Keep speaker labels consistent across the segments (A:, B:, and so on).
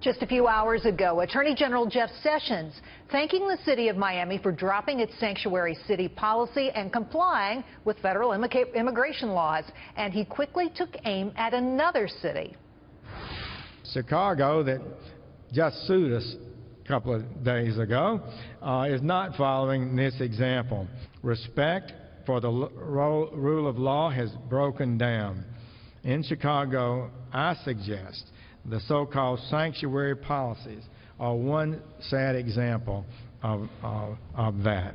A: Just a few hours ago, Attorney General Jeff Sessions thanking the city of Miami for dropping its sanctuary city policy and complying with federal immigration laws. And he quickly took aim at another city.
B: Chicago, that just sued us a couple of days ago, is not following this example. Respect for the rule of law has broken down. In Chicago, I suggest the so-called sanctuary policies are one sad example of that.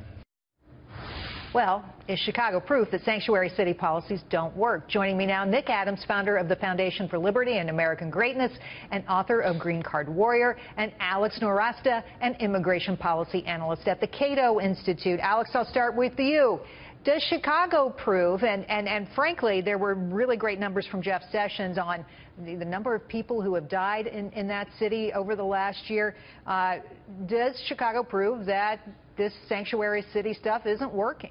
A: Well, is Chicago proof that sanctuary city policies don't work? Joining me now, Nick Adams, founder of the Foundation for Liberty and American Greatness and author of Green Card Warrior, and Alex Nowrasteh, an immigration policy analyst at the Cato Institute. Alex, I'll start with you. Does Chicago prove, and frankly, there were really great numbers from Jeff Sessions on the number of people who have died in that city over the last year. Does Chicago prove that this sanctuary city stuff isn't working?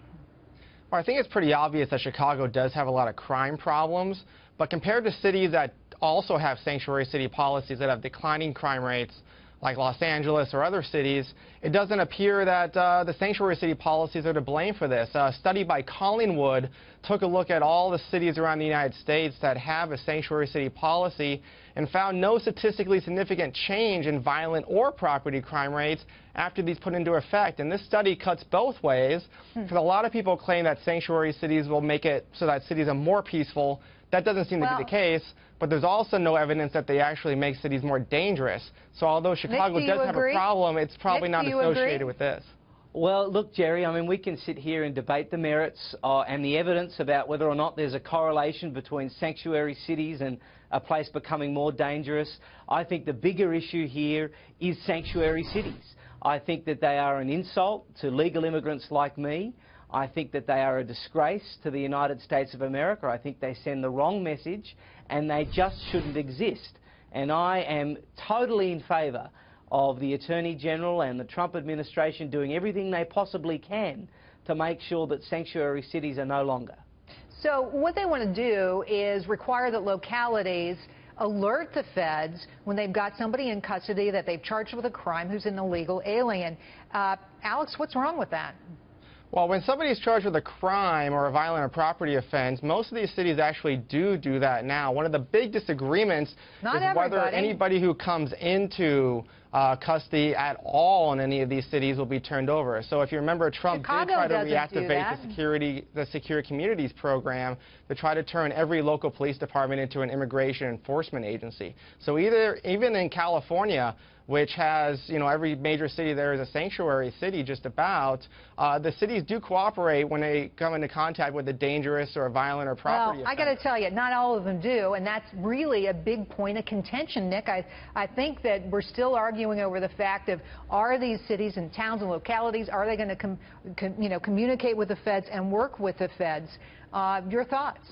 C: Well, I think it's pretty obvious that Chicago does have a lot of crime problems, but compared to cities that also have sanctuary city policies that have declining crime rates, like Los Angeles or other cities, it doesn't appear that the sanctuary city policies are to blame for this. A study by Collingwood took a look at all the cities around the United States that have a sanctuary city policy and found no statistically significant change in violent or property crime rates after these put into effect. And this study cuts both ways, because a lot of people claim that sanctuary cities will make it so that cities are more peaceful. That doesn't seem to be the case, but there's also no evidence that they actually make cities more dangerous. So although Chicago does have a problem, it's probably not associated with this.
D: Well, look, Jerry, I mean, we can sit here and debate the merits and the evidence about whether or not there's a correlation between sanctuary cities and a place becoming more dangerous. I think the bigger issue here is sanctuary cities. I think that they are an insult to legal immigrants like me. I think that they are a disgrace to the United States of America. I think they send the wrong message, and they just shouldn't exist. And I am totally in favour of the Attorney General and the Trump administration doing everything they possibly can to make sure that sanctuary cities are no longer.
A: So what they want to do is require that localities alert the feds when they've got somebody in custody that they've charged with a crime who's an illegal alien. Alex, what's wrong with that?
C: Well, when somebody is charged with a crime or a violent or property offense, most of these cities actually do that now. One of the big disagreements is whether anybody who comes into custody at all in any of these cities will be turned over. So if you remember, Trump did try to reactivate the Secure Communities program to try to turn every local police department into an immigration enforcement agency. So even in California, which has, every major city there is a sanctuary city just about, the cities do cooperate when they come into contact with a dangerous or a violent or property offense.
A: I got to tell you, not all of them do, and that's really a big point of contention, Nick. I think that we're still arguing over the fact of, are these cities and towns and localities, are they going to communicate with the feds and work with the feds? Your thoughts?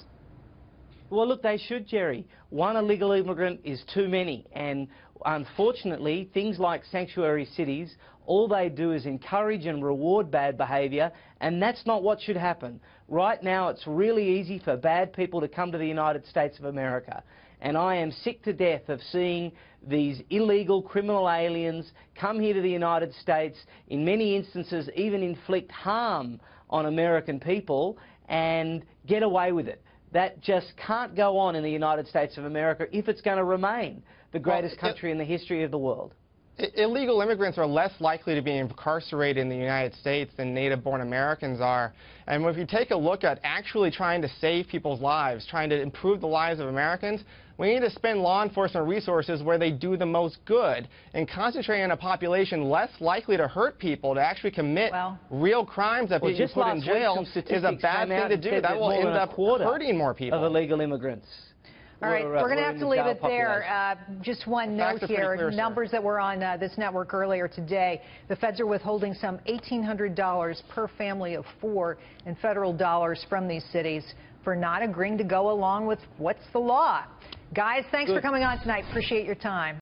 D: Well, look, they should, Jerry. One illegal immigrant is too many, and unfortunately, things like sanctuary cities, all they do is encourage and reward bad behaviour, and that's not what should happen. Right now, it's really easy for bad people to come to the United States of America, and I am sick to death of seeing these illegal criminal aliens come here to the United States, in many instances even inflict harm on American people, and get away with it. That just can't go on in the United States of America if it's going to remain the greatest country in the history of the world.
C: Illegal immigrants are less likely to be incarcerated in the United States than native-born Americans are. And if you take a look at actually trying to save people's lives, trying to improve the lives of Americans, we need to spend law enforcement resources where they do the most good, and concentrating on a population less likely to hurt people, to actually commit real crimes that people put in jail, is a bad thing to do. That will end up hurting more people.
D: Of illegal immigrants.
A: All right, we're going to have to leave it there. Just one note here, numbers that were on this network earlier today. The feds are withholding some $1,800 per family of 4 in federal dollars from these cities for not agreeing to go along with what's the law. Guys, thanks for coming on tonight. Appreciate your time.